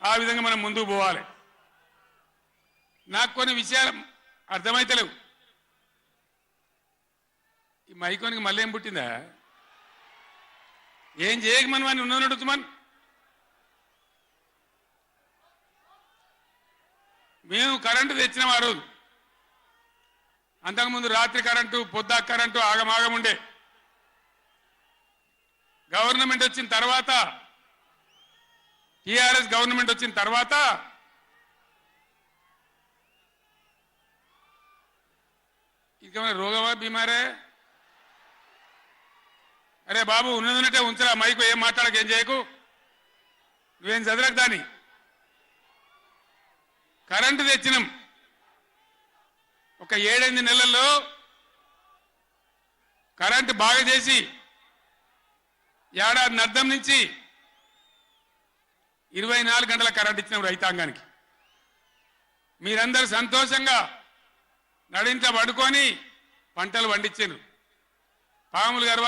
ఆ విధంగా మనం ముందుకు పోవాలి. నాకు కొన్ని విషయాలు అర్థమైతలేవు. ఈ మైకోనికి మళ్ళీ ఏం పుట్టిందా? ఏం చేయక మనం అని ఉన్నట్టుమన్ మేము కరెంటు తెచ్చినాం ఆ రోజు. అంతకుముందు రాత్రి కరెంటు, పొద్దా కరెంటు ఆగమాగం ఉండే. గవర్నమెంట్ వచ్చిన తర్వాత, టీఆర్ఎస్ గవర్నమెంట్ వచ్చిన తర్వాత ఇంకేమైనా రోగమా, బీమారే? అరే బాబు, ఉన్నదంటే ఉంచరా మైకు, ఏం మాట్లాడక, ఏం చేయకు, నువ్వేం చదవకు. దాన్ని కరెంటు తెచ్చినాం. ఒక 7-8 నెలల్లో కరెంటు బాగా చేసి ఏడాది అర్థం నుంచి 24 గంటల కరెంట్ ఇచ్చినాం రైతాంగానికి. మీరందరూ సంతోషంగా నడింట పడుకొని పంటలు పండించారు. పాములు గర్వంగా